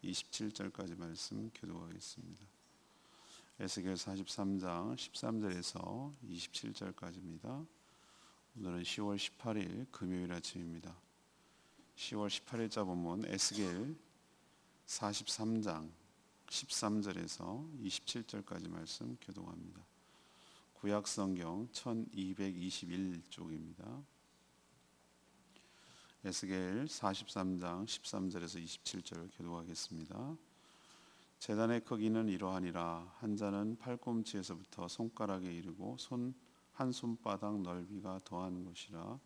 27절까지 말씀 교독하겠습니다. 에스겔 43장 13절에서 27절까지입니다. 오늘은 10월 18일 금요일 아침입니다. 10월 18일자 본문 에스겔 43장 13절에서 27절까지 말씀 교독합니다. 구약성경 1221쪽입니다. 에스겔 43장 13절에서 27절 교독하겠습니다. 제단의 크기는 이러하니라. 한 자는 팔꿈치에서부터 손가락에 이르고 한 손바닥 넓이가 더한 것이라.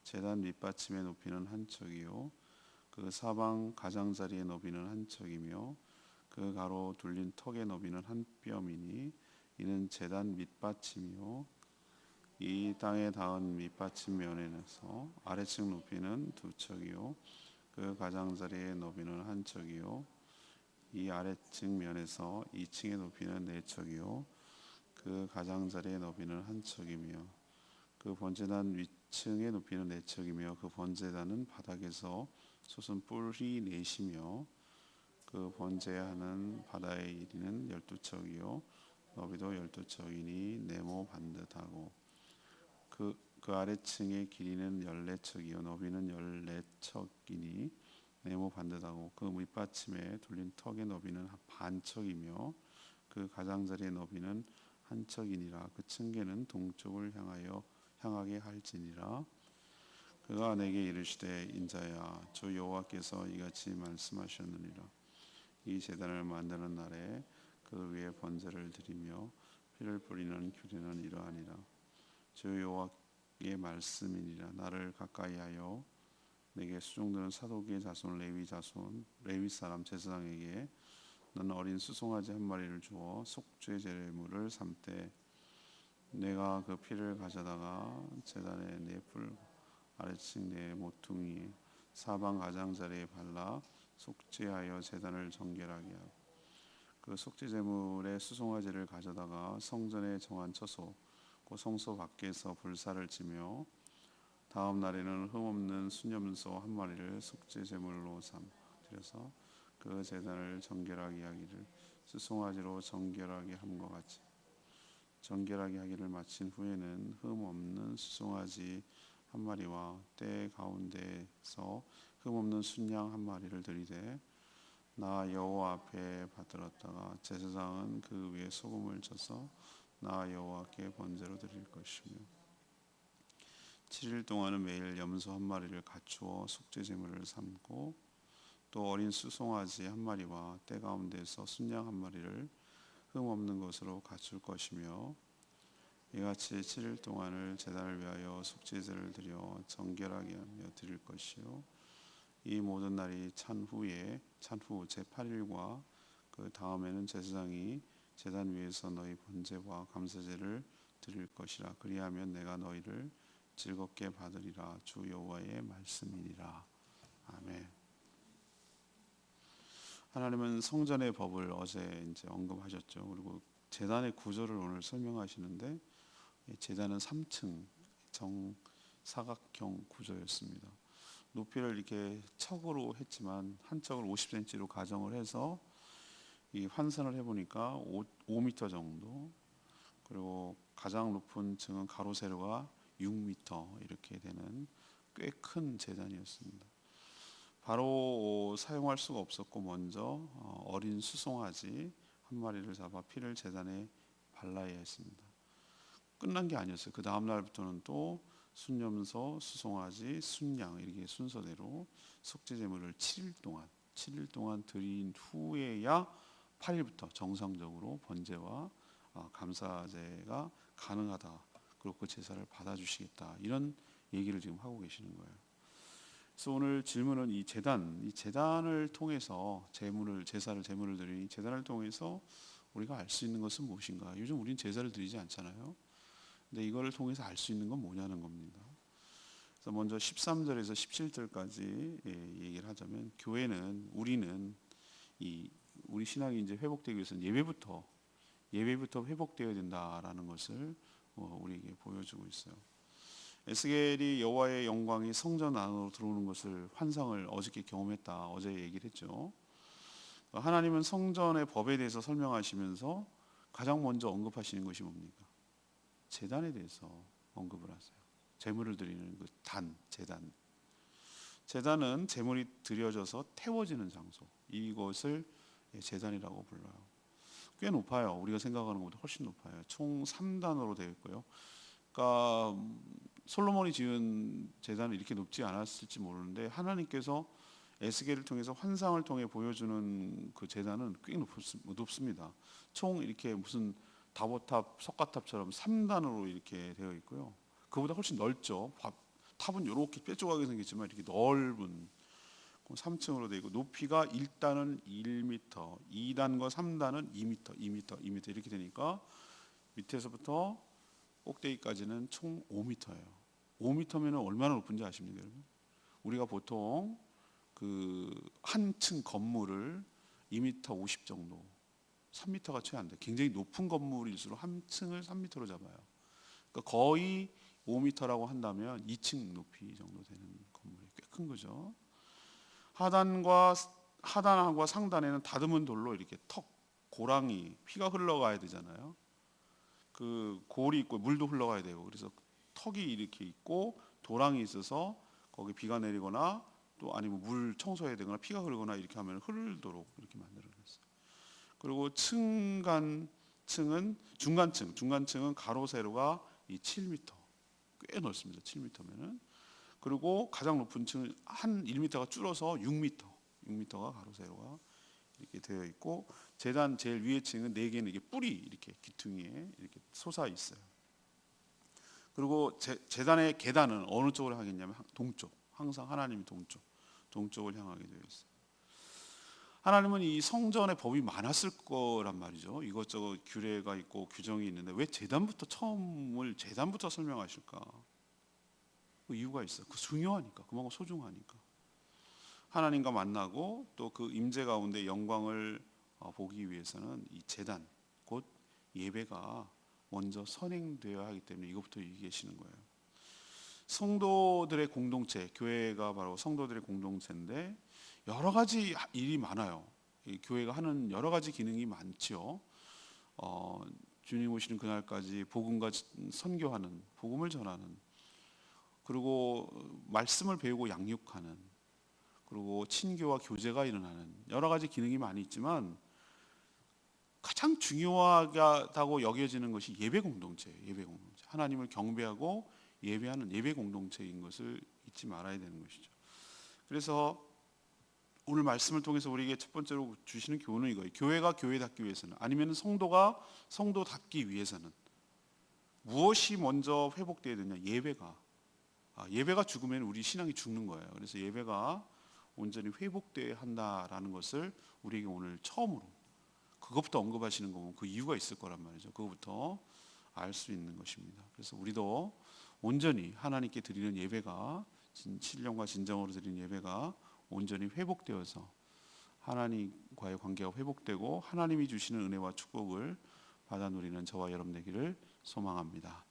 제단 밑받침의 높이는 한 척이요 그 사방 가장자리의 너비는 한 척이며 그 가로 둘린 턱의 너비는 한 뼘이니 이는 제단 밑받침이요 이 땅에 닿은 밑받침 면에서 아래층 높이는 두 척이요 그 가장자리의 너비는 한 척이요 이 아래층 면에서 2층의 높이는 네 척이요 그 가장자리의 너비는 한 척이며 그 번제단 위층의 높이는 네 척이며 그 번제단은 바닥에서 솟은 뿔이 넷이며 그 번제하는 바다의 이리는 12척이요 너비도 12척이니 네모 반듯하고 그 아래층의 길이는 14척이요 너비는 14척이니 네모 반듯하고 그 밑받침에 둘린 턱의 너비는 반척이며 그 가장자리의 너비는 한 척이니라. 그 층계는 동쪽을 향하게 할지니라. 그가 내게 이르시되 인자야 주 여호와께서 이같이 말씀하셨느니라. 이 제단을 만드는 날에 그 위에 번제를 드리며 피를 뿌리는 규례는 이러하니라. 주 여호와의 말씀이니라. 나를 가까이하여 내게 수종드는 사도기의 자손 레위 사람 제사장에게 너는 어린 수송아지 한 마리를 주어 속죄 제물을 삼되 내가 그 피를 가져다가 제단의 네 뿔 아래층 네 모퉁이 사방 가장자리에 발라 속죄하여 제단을 정결하게 하고 그 속죄 제물의 수송아지를 가져다가 성전에 정한 처소 그 성소 밖에서 불사를 지며 다음 날에는 흠없는 순염소 한 마리를 속죄 제물로 드려서 그 제단을 정결하게 하기를 수송아지로 정결하게 함과 같이 정결하게 하기를 마친 후에는 흠없는 수송아지 한 마리와 때 가운데서 흠없는 순양 한 마리를 들이되 나 여호와 앞에 받들었다가 제사장은 그 위에 소금을 쳐서 나 여호와께 번제로 드릴 것이며 7일 동안은 매일 염소 한 마리를 갖추어 속죄 제물을 삼고 또 어린 수송아지 한 마리와 때 가운데서 순양 한 마리를 흠없는 것으로 갖출 것이며 이같이 7일 동안을 제단을 위하여 속죄제를 드려 정결하게 하며 드릴 것이요 이 모든 날이 찬 후 제8일과 그 다음에는 제사장이 제단 위에서 너희 번제와 감사제를 드릴 것이라. 그리하면 내가 너희를 즐겁게 받으리라. 주 여호와의 말씀이니라. 아멘. 하나님은 성전의 법을 어제 이제 언급하셨죠. 그리고 제단의 구조를 오늘 설명하시는데 제단은 3층 정사각형 구조였습니다. 높이를 이렇게 척으로 했지만 한 척을 50cm로 가정을 해서 이 환산을 해보니까 5m 정도 그리고 가장 높은 층은 가로 세로가 6m 이렇게 되는 꽤 큰 제단이었습니다. 바로 사용할 수가 없었고 먼저 어린 수송아지 한 마리를 잡아 피를 제단에 발라야 했습니다. 끝난 게 아니었어요. 그 다음 날부터는 또 순염소, 수송아지, 순양 이렇게 순서대로 속죄 제물을 7일 동안 드린 후에야 8일부터 정상적으로 번제와 감사제가 가능하다. 그리고 그 제사를 받아주시겠다. 이런 얘기를 지금 하고 계시는 거예요. 그래서 오늘 질문은 이 제단을 통해서 제사를 드리는 이 제단을 통해서 우리가 알 수 있는 것은 무엇인가? 요즘 우리는 제사를 드리지 않잖아요. 근데 이거를 통해서 알 수 있는 건 뭐냐는 겁니다. 그래서 먼저 13절에서 17절까지 얘기를 하자면 우리는 우리 신앙이 이제 회복되기 위해서는 예배부터 회복되어야 된다라는 것을 우리에게 보여주고 있어요. 에스겔이 여호와의 영광이 성전 안으로 들어오는 것을 환상을 어저께 경험했다. 어제 얘기를 했죠. 하나님은 성전의 법에 대해서 설명하시면서 가장 먼저 언급하시는 것이 뭡니까? 제단에 대해서 언급을 하세요. 제물을 드리는 그 제단. 제단은 제물이 드려져서 태워지는 장소. 이것을 제단이라고 불러요. 꽤 높아요. 우리가 생각하는 것보다 훨씬 높아요. 총 3단으로 되어 있고요. 그러니까 솔로몬이 지은 제단은 이렇게 높지 않았을지 모르는데 하나님께서 에스겔을 통해서 환상을 통해 보여주는 그 제단은 꽤 높습니다. 총 이렇게 무슨 다보탑, 석가탑처럼 3단으로 이렇게 되어 있고요. 그보다 훨씬 넓죠. 탑은 이렇게 뾰족하게 생겼지만 이렇게 넓은 3층으로 되어 있고 높이가 1단은 1m, 2단과 3단은 2m, 2m, 2m 이렇게 되니까 밑에서부터 꼭대기까지는 총 5m예요. 5m면 얼마나 높은지 아십니까, 여러분? 우리가 보통 그 한 층 건물을 2m 50 정도, 3m가 채 안 돼. 굉장히 높은 건물일수록 한 층을 3m로 잡아요. 그러니까 거의 5m라고 한다면 2층 높이 정도 되는 건물이 꽤 큰 거죠. 하단과 상단에는 다듬은 돌로 이렇게 고랑이 피가 흘러가야 되잖아요. 그 골이 있고 물도 흘러가야 되고 그래서 턱이 이렇게 있고 도랑이 있어서 거기 비가 내리거나 또 아니면 물 청소해야 되거나 피가 흐르거나 이렇게 하면 흐르도록 이렇게 만들어놨어요. 그리고 중간층은 가로 세로가 이 7m 꽤 넓습니다. 7m면은 그리고 가장 높은 층은 한 1m가 줄어서 6m가 가로 세로가 이렇게 되어 있고 제단 제일 위에 층은 4개는 이게 뿔이 이렇게 귀퉁이에 이렇게 솟아 있어요. 그리고 제단의 계단은 어느 쪽으로 하겠냐면 동쪽. 항상 하나님이 동쪽을 향하게 되어 있어요. 하나님은 이 성전의 법이 많았을 거란 말이죠. 이것저것 규례가 있고 규정이 있는데 왜 제단부터 설명하실까? 그 이유가 있어요. 그 중요하니까, 그만큼 소중하니까. 하나님과 만나고 또 그 임재 가운데 영광을 보기 위해서는 이 제단, 곧 예배가 먼저 선행되어야 하기 때문에 이것부터 얘기하시는 거예요. 성도들의 공동체, 교회가 바로 성도들의 공동체인데 여러 가지 일이 많아요. 이 교회가 하는 여러 가지 기능이 많죠. 주님 오시는 그날까지 복음과 선교하는, 복음을 전하는, 그리고 말씀을 배우고 양육하는, 그리고 친교와 교제가 일어나는 여러 가지 기능이 많이 있지만 가장 중요하다고 여겨지는 것이 예배 공동체예요. 예배 공동체. 하나님을 경배하고 예배하는 예배 공동체인 것을 잊지 말아야 되는 것이죠. 그래서 오늘 말씀을 통해서 우리에게 첫 번째로 주시는 교훈은 이거예요. 교회가 교회답기 위해서는 아니면 성도가 성도답기 위해서는 무엇이 먼저 회복되어야 되냐? 예배가 죽으면 우리 신앙이 죽는 거예요. 그래서 예배가 온전히 회복되어야 한다라는 것을 우리에게 오늘 처음으로 그것부터 언급하시는 거면 그 이유가 있을 거란 말이죠. 그것부터 알 수 있는 것입니다. 그래서 우리도 온전히 하나님께 드리는 예배가 신령과 진정으로 드리는 예배가 온전히 회복되어서 하나님과의 관계가 회복되고 하나님이 주시는 은혜와 축복을 받아 누리는 저와 여러분 되기를 소망합니다.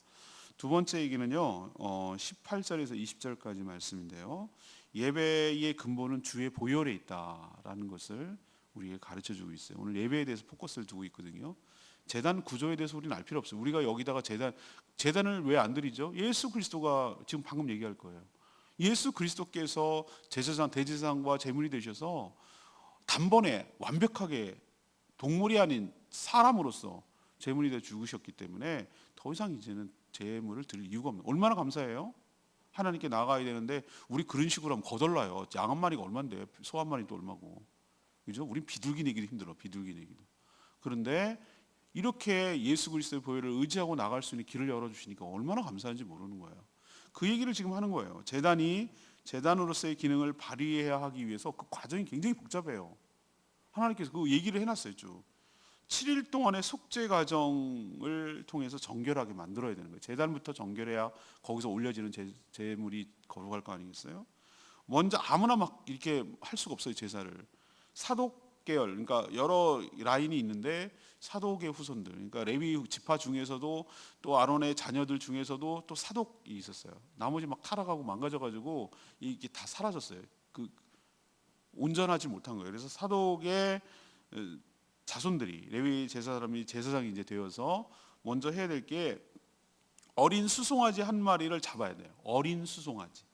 두 번째 얘기는요, 18절에서 20절까지 말씀인데요. 예배의 근본은 주의 보혈에 있다라는 것을 우리에게 가르쳐주고 있어요. 오늘 예배에 대해서 포커스를 두고 있거든요. 제단 구조에 대해서 우리는 알 필요 없어요. 우리가 여기다가 제단을 왜 안 드리죠? 예수 그리스도가 지금 방금 얘기할 거예요. 예수 그리스도께서 제사장, 대제사장과 제물이 되셔서 단번에 완벽하게 동물이 아닌 사람으로서 제물이 되어 죽으셨기 때문에 더 이상 이제는 제물을 드릴 이유가 없는. 얼마나 감사해요? 하나님께 나가야 되는데 우리 그런 식으로 하면 거덜나요. 양 한 마리가 얼마인데 소 한 마리도 얼마고, 그죠? 우린 비둘기 내기도 힘들어. 비둘기 내기도. 그런데 이렇게 예수 그리스도의 보혈을 의지하고 나갈 수 있는 길을 열어주시니까 얼마나 감사한지 모르는 거예요. 그 얘기를 지금 하는 거예요. 제단으로서의 기능을 발휘해야 하기 위해서 그 과정이 굉장히 복잡해요. 하나님께서 그 얘기를 해놨어요. 쭉 7일 동안의 속죄 과정을 통해서 정결하게 만들어야 되는 거예요. 제단부터 정결해야 거기서 올려지는 제물이 거룩할 거 아니겠어요? 먼저 아무나 막 이렇게 할 수가 없어요. 제사를. 사독 계열, 그러니까 여러 라인이 있는데 사독의 후손들, 그러니까 레위 지파 중에서도 또 아론의 자녀들 중에서도 또 사독이 있었어요. 나머지 막 타락하고 망가져가지고 이게 다 사라졌어요. 그 온전하지 못한 거예요. 그래서 사독의 자손들이 레위 제사장이 이제 되어서 먼저 해야 될 게 어린 수송아지 한 마리를 잡아야 돼요. 어린 수송아지.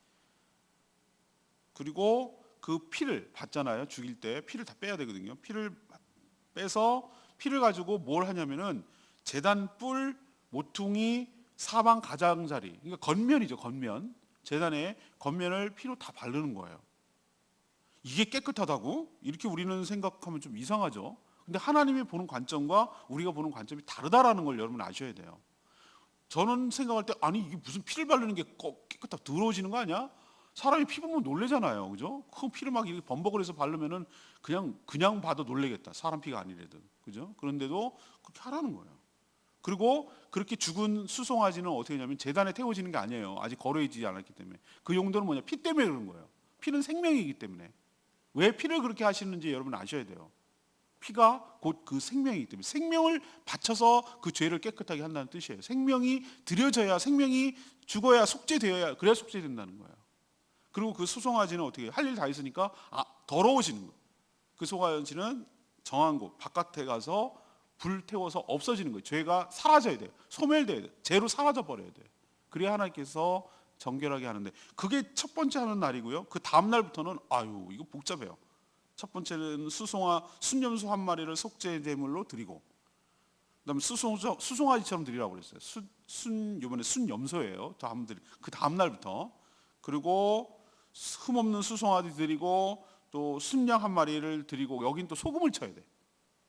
그리고 그 피를 받잖아요. 죽일 때 피를 다 빼야 되거든요. 피를 빼서 피를 가지고 뭘 하냐면은 제단 뿔, 모퉁이, 사방 가장자리, 그러니까 겉면이죠. 겉면. 제단에 겉면을 피로 다 바르는 거예요. 이게 깨끗하다고? 이렇게 우리는 생각하면 좀 이상하죠. 근데 하나님이 보는 관점과 우리가 보는 관점이 다르다라는 걸 여러분 아셔야 돼요. 저는 생각할 때 아니 이게 무슨 피를 바르는 게 꼭 깨끗하고 더러워지는 거 아니야? 사람이 피 보면 놀래잖아요. 그죠? 그 피를 막 이렇게 범벅을 해서 바르면은 그냥 봐도 놀래겠다. 사람 피가 아니래도. 그죠? 그런데도 그렇게 하라는 거예요. 그리고 그렇게 죽은 수송아지는 어떻게 하냐면 제단에 태워지는 게 아니에요. 아직 거래지지 않았기 때문에. 그 용도는 뭐냐? 피 때문에 그런 거예요. 피는 생명이기 때문에. 왜 피를 그렇게 하시는지 여러분 아셔야 돼요. 피가 곧 그 생명이기 때문에 생명을 바쳐서 그 죄를 깨끗하게 한다는 뜻이에요. 생명이 드려져야, 생명이 죽어야 속죄되어야, 그래야 속죄된다는 거예요. 그리고 그 수송아지는 어떻게 할 일 다 있으니까 더러워지는 거예요. 그 수송아지는 정한 곳 바깥에 가서 불 태워서 없어지는 거예요. 죄가 사라져야 돼요. 소멸돼야 돼요. 죄로 사라져 버려야 돼요. 그래야 하나님께서 정결하게 하는데, 그게 첫 번째 하는 날이고요. 그 다음 날부터는 이거 복잡해요. 첫 번째는 순염소 한 마리를 속죄 제물로 드리고, 그다음에 수송아지처럼 드리라고 그랬어요. 이번에 순염소예요. 그 다음 날부터. 그리고 흠없는 수송아지 드리고, 또 순양 한 마리를 드리고, 여긴 또 소금을 쳐야 돼.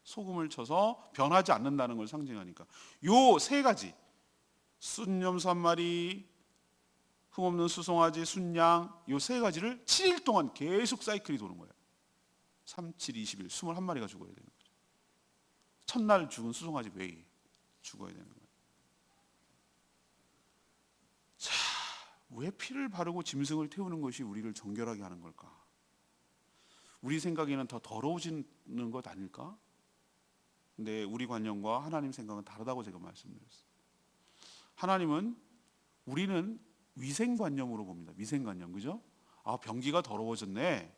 소금을 쳐서 변하지 않는다는 걸 상징하니까. 요 세 가지, 순염소 한 마리, 흠없는 수송아지, 순양, 요 세 가지를 7일 동안 계속 사이클이 도는 거예요. 3, 7, 20일 21마리가 죽어야 되는 거죠. 첫날 죽은 수송아지 외에 죽어야 되는 거예요. 자, 왜 피를 바르고 짐승을 태우는 것이 우리를 정결하게 하는 걸까? 우리 생각에는 더 더러워지는 것 아닐까? 근데 우리 관념과 하나님 생각은 다르다고 제가 말씀드렸어요. 우리는 위생관념으로 봅니다. 위생관념, 그죠? 변기가 더러워졌네,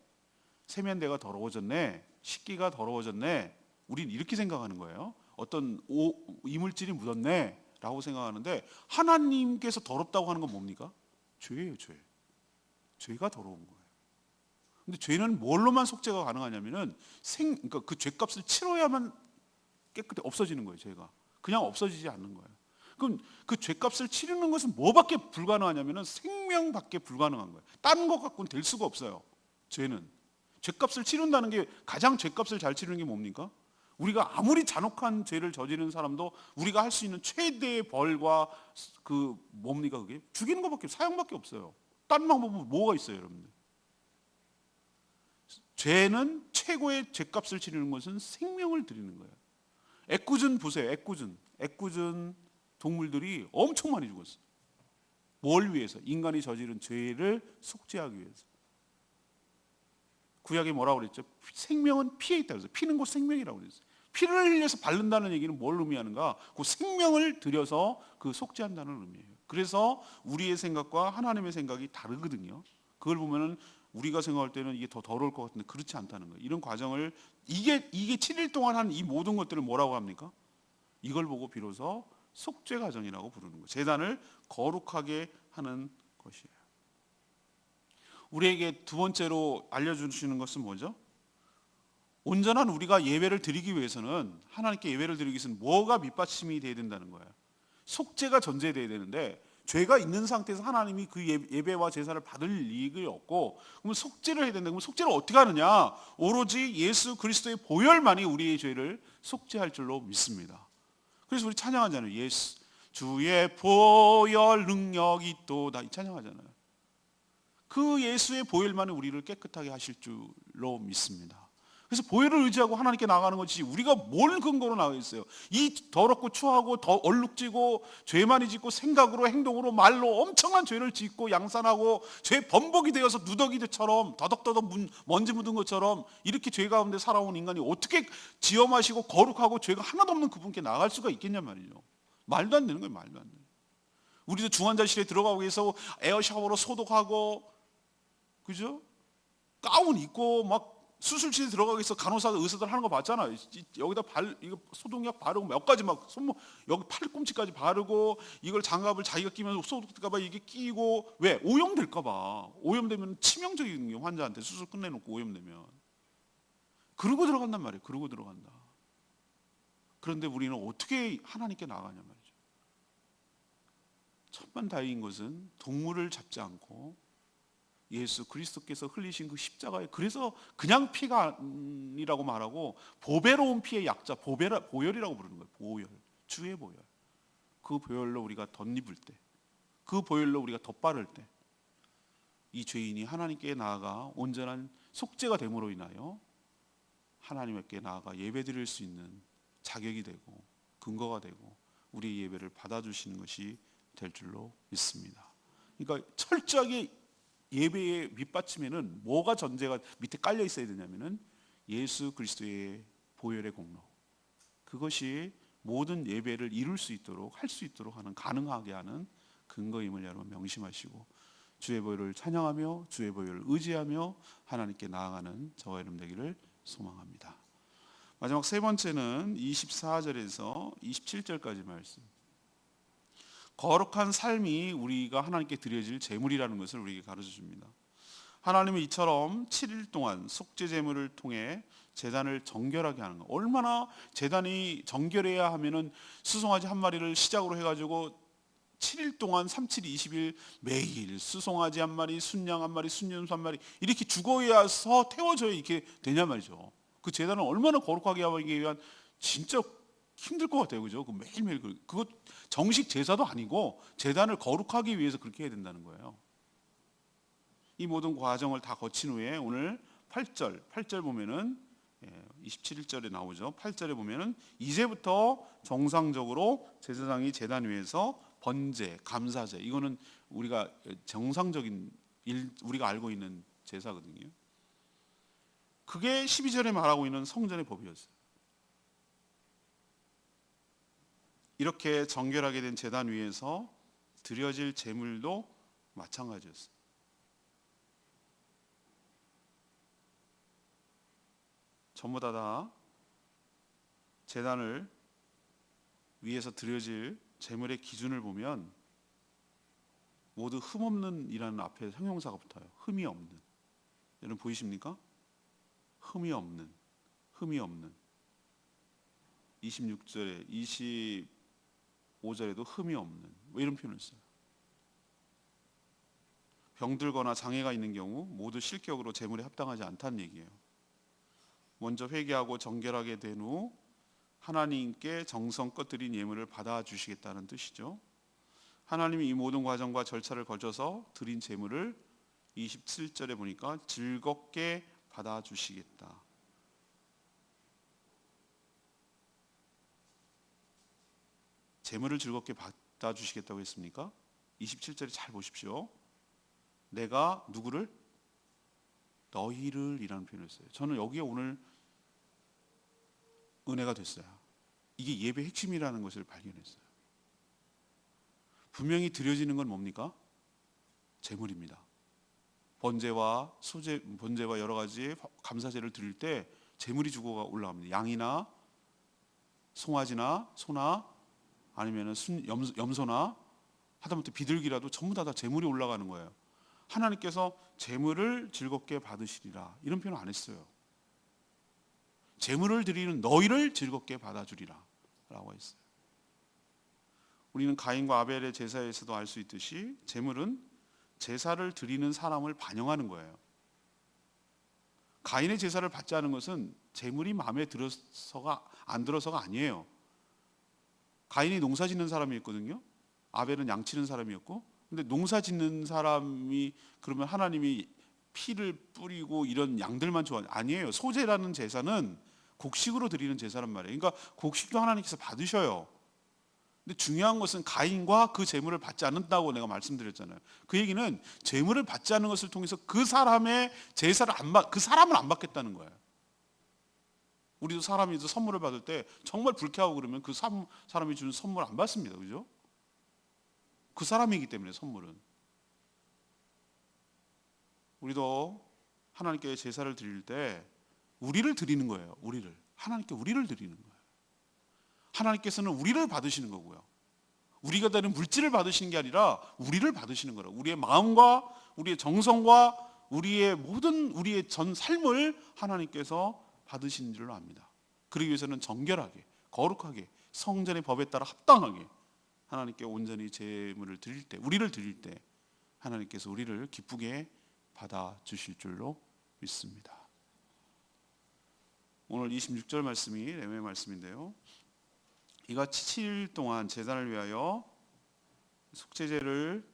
세면대가 더러워졌네, 식기가 더러워졌네, 우린 이렇게 생각하는 거예요. 어떤 이물질이 묻었네 라고 생각하는데, 하나님께서 더럽다고 하는 건 뭡니까? 죄예요. 죄가 더러운 거예요. 근데 죄는 뭘로만 속죄가 가능하냐면은 그러니까 그 죄값을 치러야만 깨끗이 없어지는 거예요. 죄가 그냥 없어지지 않는 거예요. 그럼 그 죄값을 치르는 것은 뭐밖에 불가능하냐면은 생명밖에 불가능한 거예요. 다른 것 갖고는 될 수가 없어요. 죄는 죄값을 치른다는 게, 가장 죄값을 잘 치르는 게 뭡니까? 우리가 아무리 잔혹한 죄를 저지르는 사람도 우리가 할 수 있는 최대의 벌과 뭡니까? 그게 죽이는 것밖에, 사형밖에 없어요. 다른 방법은 뭐가 있어요, 여러분들? 죄는 최고의 죄값을 치르는 것은 생명을 드리는 거예요. 애꿎은 보세요. 애꿎은 동물들이 엄청 많이 죽었어요. 뭘 위해서? 인간이 저지른 죄를 속죄하기 위해서. 구약에 뭐라고 그랬죠? 생명은 피에 있다고 했어요. 피는 곧 생명이라고 그랬어요. 피를 흘려서 바른다는 얘기는 뭘 의미하는가? 그 생명을 들여서 그 속죄한다는 의미예요. 그래서 우리의 생각과 하나님의 생각이 다르거든요. 그걸 보면은 우리가 생각할 때는 이게 더 더러울 것 같은데 그렇지 않다는 거예요. 이런 과정을, 이게 7일 동안 한 이 모든 것들을 뭐라고 합니까? 이걸 보고 비로소 속죄 과정이라고 부르는 거예요. 제단을 거룩하게 하는 것이에요. 우리에게 두 번째로 알려주시는 것은 뭐죠? 온전한 우리가 예배를 드리기 위해서는, 하나님께 예배를 드리기 위해서는 뭐가 밑받침이 돼야 된다는 거예요? 속죄가 전제돼야 되는데, 죄가 있는 상태에서 하나님이 그 예배와 제사를 받을 리가 없고, 그러면 속죄를 해야 된다. 그러면 속죄를 어떻게 하느냐? 오로지 예수 그리스도의 보혈만이 우리의 죄를 속죄할 줄로 믿습니다. 그래서 우리 찬양하잖아요. 예수 주의 보혈 능력이 있도다, 이 찬양하잖아요. 그 예수의 보혈만이 우리를 깨끗하게 하실 줄로 믿습니다. 그래서 보혈을 의지하고 하나님께 나가는 것이, 우리가 뭘 근거로 나가겠어요? 이 더럽고 추하고 더 얼룩지고 죄 많이 짓고 생각으로 행동으로 말로 엄청난 죄를 짓고 양산하고 죄 범벅이 되어서 누더기들처럼 더덕더덕 먼지 묻은 것처럼 이렇게 죄 가운데 살아온 인간이 어떻게 지어 마시고 거룩하고 죄가 하나도 없는 그분께 나갈 수가 있겠냐 말이죠. 말도 안 되는 거예요. 말도 안 돼요. 우리도 중환자실에 들어가기 위해서 에어 샤워로 소독하고, 그죠? 가운 입고 막 수술실에 들어가기 위해서 간호사 의사들 하는 거 봤잖아. 여기다 이거 소독약 바르고 몇 가지 막 손목 여기 팔꿈치까지 바르고 이걸 장갑을 자기가 끼면서 소독될까봐 이게 끼고 왜 오염될까봐. 오염되면 치명적인 게 환자한테 수술 끝내놓고 오염되면 그러고 들어간단 말이에요. 그러고 들어간다. 그런데 우리는 어떻게 하나님께 나아가냐 말이죠. 천만다행인 것은 동물을 잡지 않고 예수 그리스도께서 흘리신 그 십자가에, 그래서 그냥 피가 아니라고 말하고 보배로운 피의 약자 보혈이라고 부르는 거예요. 보혈, 주의 보혈. 그 보혈로 우리가 덧입을 때, 그 보혈로 우리가 덧바를 때 이 죄인이 하나님께 나아가 온전한 속죄가 됨으로 인하여 하나님께 나아가 예배드릴 수 있는 자격이 되고 근거가 되고 우리의 예배를 받아주시는 것이 될 줄로 믿습니다. 그러니까 철저하게 예배의 밑받침에는 뭐가 전제가 밑에 깔려 있어야 되냐면은 예수 그리스도의 보혈의 공로, 그것이 모든 예배를 이룰 수 있도록 할 수 있도록 하는, 가능하게 하는 근거임을 여러분 명심하시고 주의 보혈을 찬양하며 주의 보혈을 의지하며 하나님께 나아가는 저와 여러분 되기를 소망합니다. 마지막 세 번째는 24절에서 27절까지 말씀. 거룩한 삶이 우리가 하나님께 드려질 제물이라는 것을 우리에게 가르쳐 줍니다. 하나님은 이처럼 7일 동안 속죄 제물을 통해 제단을 정결하게 하는 것. 얼마나 제단이 정결해야 하면은 수송아지 한 마리를 시작으로 해가지고 7일 동안 37, 20일 매일 수송아지 한 마리, 순양 한 마리, 순염소 한 마리 이렇게 죽어야서 태워져야 이렇게 되냐 말이죠. 그 제단을 얼마나 거룩하게 하기 위한 진짜 힘들 것 같아요, 그죠? 매일매일 그거 정식 제사도 아니고 제단을 거룩하기 위해서 그렇게 해야 된다는 거예요. 이 모든 과정을 다 거친 후에 오늘 8절 보면은 27절에 나오죠. 8절에 보면은 이제부터 정상적으로 제사장이 제단 위에서 번제, 감사제, 이거는 우리가 정상적인 우리가 알고 있는 제사거든요. 그게 12절에 말하고 있는 성전의 법이었어요. 이렇게 정결하게 된 제단 위에서 드려질 제물도 마찬가지였어요. 전부 다 제단을 위에서 드려질 제물의 기준을 보면 모두 흠없는 이라는 앞에 형용사가 붙어요. 흠이 없는. 여러분 보이십니까? 흠이 없는. 26절에 25절에도 흠이 없는, 뭐 이런 표현을 써요. 병들거나 장애가 있는 경우 모두 실격으로 제물에 합당하지 않다는 얘기예요. 먼저 회개하고 정결하게 된 후 하나님께 정성껏 드린 예물을 받아주시겠다는 뜻이죠. 하나님이 이 모든 과정과 절차를 거쳐서 드린 제물을 27절에 보니까 즐겁게 받아주시겠다. 제물을 즐겁게 받아주시겠다고 했습니까? 27절에 잘 보십시오. 내가 누구를? 너희를 이라는 표현을 했어요. 저는 여기에 오늘 은혜가 됐어요. 이게 예배 핵심이라는 것을 발견했어요. 분명히 드려지는 건 뭡니까? 제물입니다. 번제와 여러 가지 감사제를 드릴 때 제물이 주고가 올라갑니다. 양이나 송아지나 소나 아니면 염소나 하다못해 비둘기라도 전부 다 제물이 올라가는 거예요. 하나님께서 제물을 즐겁게 받으시리라 이런 표현 안 했어요. 제물을 드리는 너희를 즐겁게 받아주리라 라고 했어요. 우리는 가인과 아벨의 제사에서도 알 수 있듯이 제물은 제사를 드리는 사람을 반영하는 거예요. 가인의 제사를 받지 않은 것은 제물이 마음에 들어서가 안 들어서가 아니에요. 가인이 농사 짓는 사람이었거든요. 아벨은 양 치는 사람이었고, 근데 농사 짓는 사람이 그러면 하나님이 피를 뿌리고 이런 양들만 아니에요. 소제라는 제사는 곡식으로 드리는 제사란 말이에요. 그러니까 곡식도 하나님께서 받으셔요. 근데 중요한 것은 가인과 그 제물을 받지 않는다고 내가 말씀드렸잖아요. 그 얘기는 제물을 받지 않는 것을 통해서 그 사람의 제사를 그 사람을 안 받겠다는 거예요. 우리도 사람이 선물을 받을 때 정말 불쾌하고 그러면 그 사람이 주는 선물 안 받습니다. 그죠? 그 사람이기 때문에 선물은. 우리도 하나님께 제사를 드릴 때 우리를 드리는 거예요. 우리를. 하나님께 우리를 드리는 거예요. 하나님께서는 우리를 받으시는 거고요. 우리가 되는 물질을 받으시는 게 아니라 우리를 받으시는 거라고. 우리의 마음과 우리의 정성과 우리의 모든 우리의 전 삶을 하나님께서 받으시는 줄로 압니다. 그러기 위해서는 정결하게, 거룩하게, 성전의 법에 따라 합당하게 하나님께 온전히 제물을 드릴 때, 우리를 드릴 때 하나님께서 우리를 기쁘게 받아주실 줄로 믿습니다. 오늘 26절 말씀이 레위의 말씀인데요. 이같이 7일 동안 제단을 위하여 속죄제를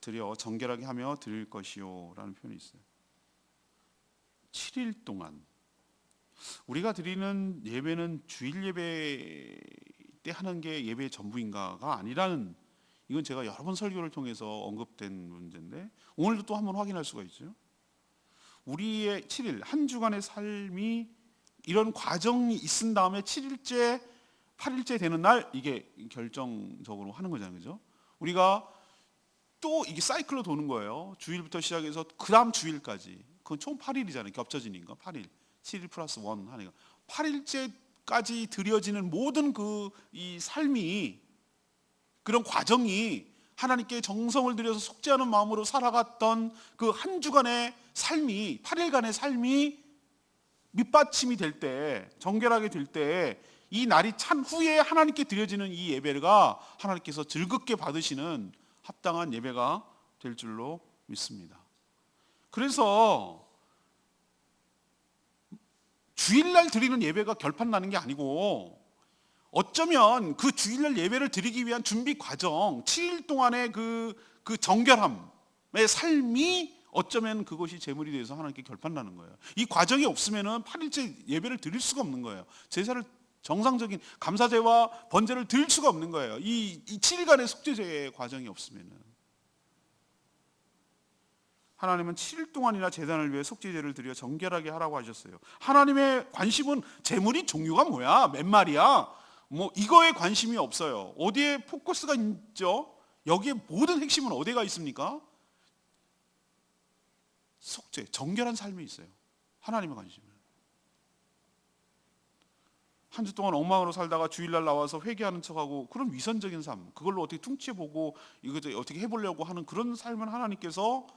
드려 정결하게 하며 드릴 것이요 라는 표현이 있어요. 7일 동안 우리가 드리는 예배는 주일 예배 때 하는 게 예배의 전부인가가 아니라는, 이건 제가 여러 번 설교를 통해서 언급된 문제인데 오늘도 또 한번 확인할 수가 있죠. 우리의 7일 한 주간의 삶이 이런 과정이 있은 다음에 7일째 8일째 되는 날 이게 결정적으로 하는 거잖아요. 그죠? 우리가 또 이게 사이클로 도는 거예요. 주일부터 시작해서 그 다음 주일까지. 그건 총 8일이잖아요. 겹쳐지니까 8일. 7일 플러스 1 하니까 8일째까지 드려지는 모든 이 삶이, 그런 과정이 하나님께 정성을 들여서 속죄하는 마음으로 살아갔던 그 한 주간의 삶이, 8일간의 삶이 밑받침이 될 때, 정결하게 될 때 이 날이 찬 후에 하나님께 드려지는 이 예배가 하나님께서 즐겁게 받으시는 합당한 예배가 될 줄로 믿습니다. 그래서 주일날 드리는 예배가 결판 나는 게 아니고, 어쩌면 그 주일날 예배를 드리기 위한 준비 과정, 7일 동안의 그 정결함의 삶이 어쩌면 그것이 제물이 돼서 하나님께 결판 나는 거예요. 이 과정이 없으면 8일째 예배를 드릴 수가 없는 거예요. 제사를, 정상적인 감사제와 번제를 드릴 수가 없는 거예요. 이 7일간의 속죄제의 과정이 없으면. 하나님은 7일 동안이나 제단을 위해 속죄제를 드려 정결하게 하라고 하셨어요. 하나님의 관심은 제물이 종류가 뭐야, 몇 마리야, 뭐 이거에 관심이 없어요. 어디에 포커스가 있죠? 여기에 모든 핵심은 어디가 있습니까? 속죄, 정결한 삶이 있어요. 하나님의 관심은. 한 주 동안 엉망으로 살다가 주일날 나와서 회개하는 척하고 그런 위선적인 삶, 그걸로 어떻게 퉁치해보고 이거 어떻게 해보려고 하는 그런 삶은 하나님께서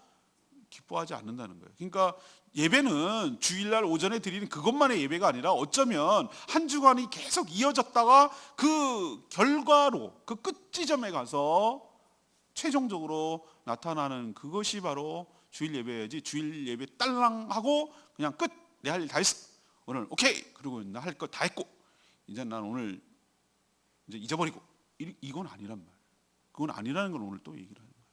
기뻐하지 않는다는 거예요. 그러니까 예배는 주일날 오전에 드리는 그것만의 예배가 아니라 어쩌면 한 주간이 계속 이어졌다가 그 결과로, 그 끝지점에 가서 최종적으로 나타나는 그것이 바로 주일 예배야지. 주일 예배 딸랑 하고 그냥 끝, 내 할 일 다 했어, 오늘 오케이, 그리고 나 할 거 다 했고 이제 난 오늘 이제 잊어버리고, 이건 아니란 말이에요. 그건 아니라는 걸 오늘 또 얘기를 하는 거예요.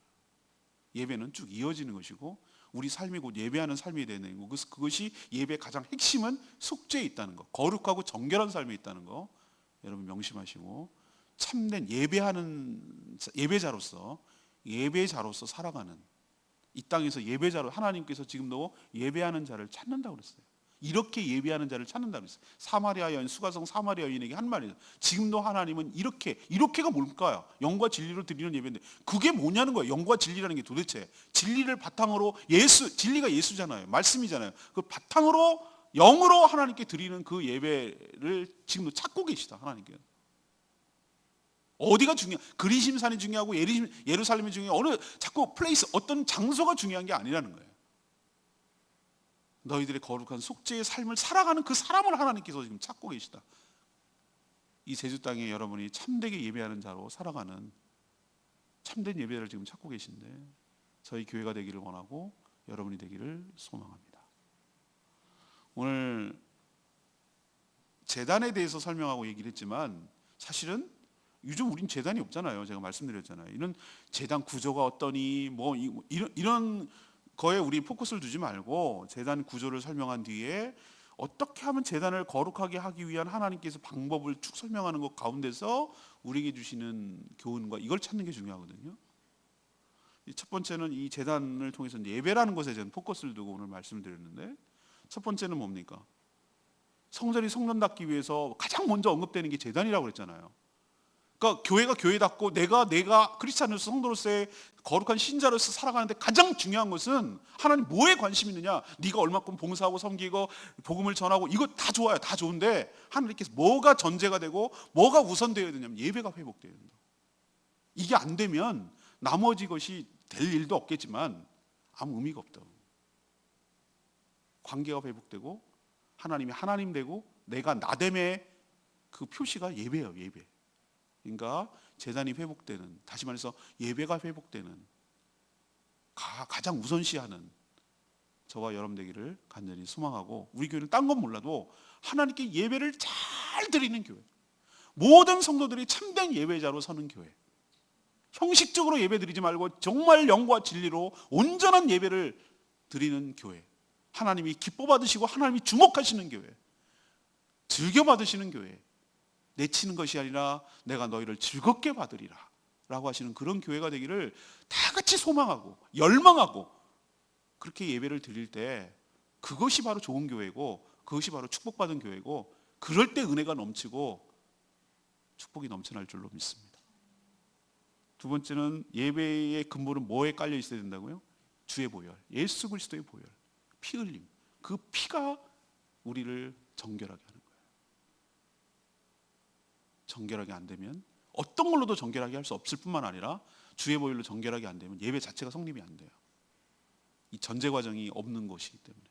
예배는 쭉 이어지는 것이고 우리 삶이 곧 예배하는 삶이 되는 거고, 그것이 예배의 가장 핵심은 속죄에 있다는 거, 거룩하고 정결한 삶에 있다는 거 여러분 명심하시고, 참된 예배하는 예배자로서 살아가는, 이 땅에서 예배자로, 하나님께서 지금도 예배하는 자를 찾는다고 그랬어요. 이렇게 예배하는 자를 찾는다고 그랬어요. 사마리아 여인, 수가성 사마리아 여인에게 한 말이에요. 지금도 하나님은 이렇게가 뭘까요? 영과 진리로 드리는 예배인데 그게 뭐냐는 거예요. 영과 진리라는 게 도대체 진리를 바탕으로, 진리가 예수잖아요. 말씀이잖아요. 그 바탕으로 영으로 하나님께 드리는 그 예배를 지금도 찾고 계시다. 하나님께. 어디가 그리심산이 중요하고 예루살렘이 중요하고 어느 자꾸 플레이스, 어떤 장소가 중요한 게 아니라는 거예요. 너희들의 거룩한 속죄의 삶을 살아가는 그 사람을 하나님께서 지금 찾고 계시다. 이 제주 땅에 여러분이 참되게 예배하는 자로 살아가는 참된 예배를 지금 찾고 계신데 저희 교회가 되기를 원하고 여러분이 되기를 소망합니다. 오늘 제단에 대해서 설명하고 얘기를 했지만 사실은 요즘 우린 제단이 없잖아요. 제가 말씀드렸잖아요. 이런 제단 구조가 어떠니 뭐 이런 거에 우리 포커스를 두지 말고 제단 구조를 설명한 뒤에 어떻게 하면 제단을 거룩하게 하기 위한 하나님께서 방법을 쭉 설명하는 것 가운데서 우리에게 주시는 교훈과 이걸 찾는 게 중요하거든요. 첫 번째는 이 제단을 통해서 예배라는 것에 저는 포커스를 두고 오늘 말씀을 드렸는데, 첫 번째는 뭡니까? 성전이 성전답기 위해서 가장 먼저 언급되는 게 제단이라고 그랬잖아요. 그러니까 교회가 교회답고 내가 크리스찬으로서 성도로서의 거룩한 신자로서 살아가는데 가장 중요한 것은 하나님 뭐에 관심 있느냐, 네가 얼마큼 봉사하고 섬기고 복음을 전하고 이거 다 좋아요. 다 좋은데 하나님께서 뭐가 전제가 되고 뭐가 우선되어야 되냐면 예배가 회복되어야 된다. 이게 안 되면 나머지 것이 될 일도 없겠지만 아무 의미가 없다. 관계가 회복되고 하나님이 하나님 되고 내가 나됨의 그 표시가 예배예요. 예배. 그러니까 제단이 회복되는, 다시 말해서 예배가 회복되는, 가장 우선시하는 저와 여러분 되기를 간절히 소망하고, 우리 교회는 딴 건 몰라도 하나님께 예배를 잘 드리는 교회, 모든 성도들이 참된 예배자로 서는 교회, 형식적으로 예배 드리지 말고 정말 영과 진리로 온전한 예배를 드리는 교회, 하나님이 기뻐 받으시고 하나님이 주목하시는 교회, 즐겨 받으시는 교회, 내치는 것이 아니라 내가 너희를 즐겁게 받으리라 라고 하시는 그런 교회가 되기를 다 같이 소망하고 열망하고, 그렇게 예배를 드릴 때 그것이 바로 좋은 교회고 그것이 바로 축복받은 교회고, 그럴 때 은혜가 넘치고 축복이 넘쳐날 줄로 믿습니다. 두 번째는 예배의 근본은 뭐에 깔려 있어야 된다고요? 주의 보혈, 예수 그리스도의 보혈, 피 흘림. 그 피가 우리를 정결하게 하는 거예요. 정결하게 안 되면 어떤 걸로도 정결하게 할 수 없을 뿐만 아니라 주의 보혈로 정결하게 안 되면 예배 자체가 성립이 안 돼요. 이 전제 과정이 없는 것이기 때문에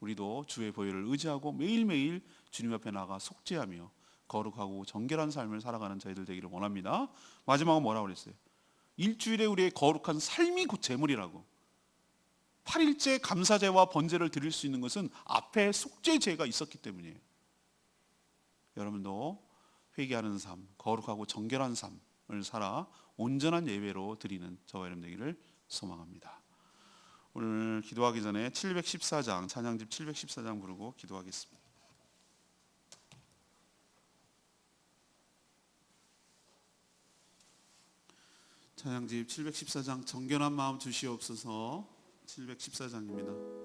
우리도 주의 보혈을 의지하고 매일매일 주님 앞에 나가 속죄하며 거룩하고 정결한 삶을 살아가는 저희들 되기를 원합니다. 마지막은 뭐라고 그랬어요? 일주일에 우리의 거룩한 삶이 곧 제물이라고. 8일째 감사제와 번제를 드릴 수 있는 것은 앞에 속죄제가 있었기 때문이에요. 여러분도 회개하는 삶, 거룩하고 정결한 삶을 살아 온전한 예배로 드리는 저와 여러분 되기를 소망합니다. 오늘 기도하기 전에 714장, 찬양집 714장 부르고 기도하겠습니다. 찬양집 714장 정결한 마음 주시옵소서. 714장입니다.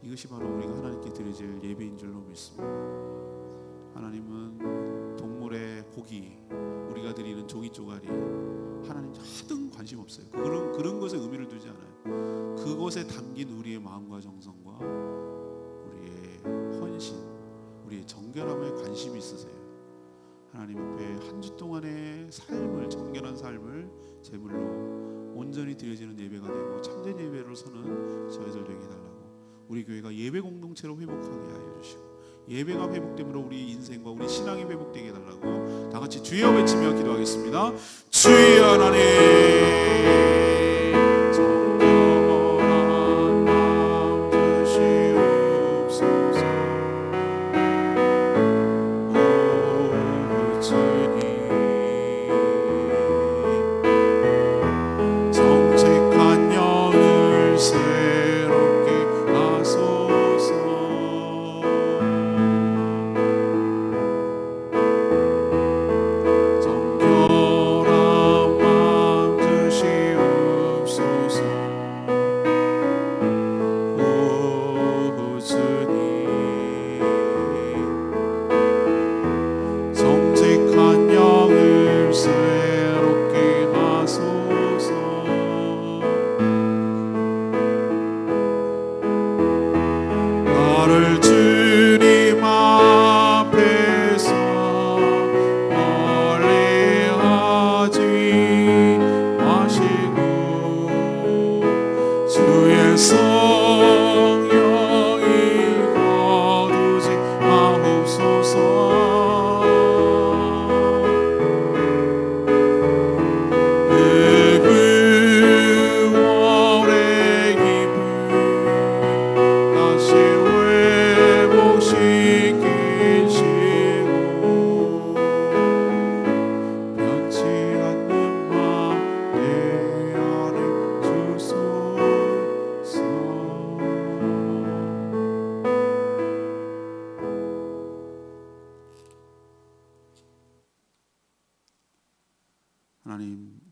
이것이 바로 우리가 하나님께 드릴 예배인 줄로 믿습니다. 하나님은 동물의 고기, 우리가 드리는 종이 쪼가리, 하나님 하등 관심 없어요. 그런 것에 의미를 두지 않아요. 그것에 담긴 우리의 마음과 정성과 우리의 헌신, 우리의 정결함에 관심이 있으세요. 하나님 앞에 한 주 동안의 삶을, 정결한 삶을 제물로 온전히 드려지는 예배가 되고 참된 예배로 서는 저희들 되게 해달라고, 우리 교회가 예배 공동체로 회복하게 하여 주시고, 예배가 회복됨으로 우리 인생과 우리 신앙이 회복되게 해달라고 다 같이 주여 외치며 기도하겠습니다. 주여 하나님, 정결한 마음 주시옵소서.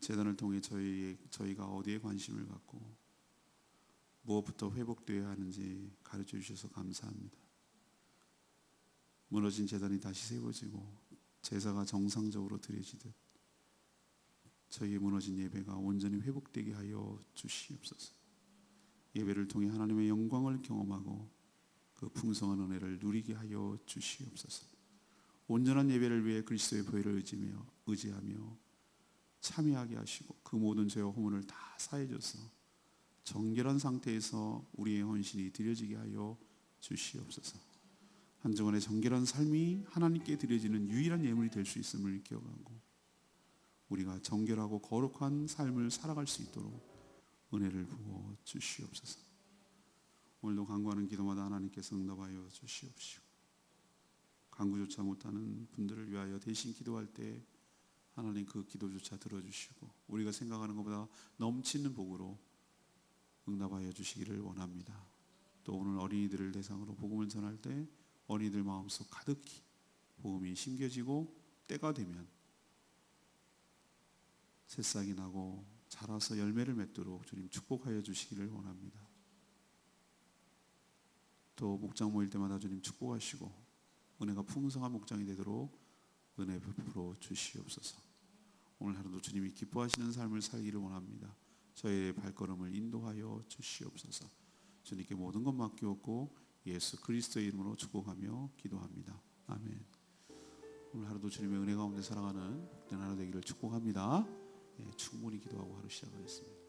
재단을 통해 저희가 어디에 관심을 갖고 무엇부터 회복되어야 하는지 가르쳐 주셔서 감사합니다. 무너진 재단이 다시 세워지고 제사가 정상적으로 드려지듯 저희의 무너진 예배가 온전히 회복되게 하여 주시옵소서. 예배를 통해 하나님의 영광을 경험하고 그 풍성한 은혜를 누리게 하여 주시옵소서. 온전한 예배를 위해 그리스도의 보혈을 의지하며 참여하게 하시고 그 모든 죄와 허물을 다 사해 줘서 정결한 상태에서 우리의 헌신이 드려지게 하여 주시옵소서. 한 주간의 정결한 삶이 하나님께 드려지는 유일한 예물이 될 수 있음을 기억하고 우리가 정결하고 거룩한 삶을 살아갈 수 있도록 은혜를 부어 주시옵소서. 오늘도 간구하는 기도마다 하나님께서 응답하여 주시옵시고 간구조차 못하는 분들을 위하여 대신 기도할 때 하나님 그 기도조차 들어주시고 우리가 생각하는 것보다 넘치는 복으로 응답하여 주시기를 원합니다. 또 오늘 어린이들을 대상으로 복음을 전할 때 어린이들 마음속 가득히 복음이 심겨지고 때가 되면 새싹이 나고 자라서 열매를 맺도록 주님 축복하여 주시기를 원합니다. 또 목장 모일 때마다 주님 축복하시고 은혜가 풍성한 목장이 되도록 은혜 베풀어 주시옵소서. 오늘 하루도 주님이 기뻐하시는 삶을 살기를 원합니다. 저의 발걸음을 인도하여 주시옵소서. 주님께 모든 것 맡기었고 예수 그리스도의 이름으로 축복하며 기도합니다. 아멘. 오늘 하루도 주님의 은혜 가운데 살아가는 복된 하루 되기를 축복합니다. 충분히 기도하고 하루 시작하겠습니다.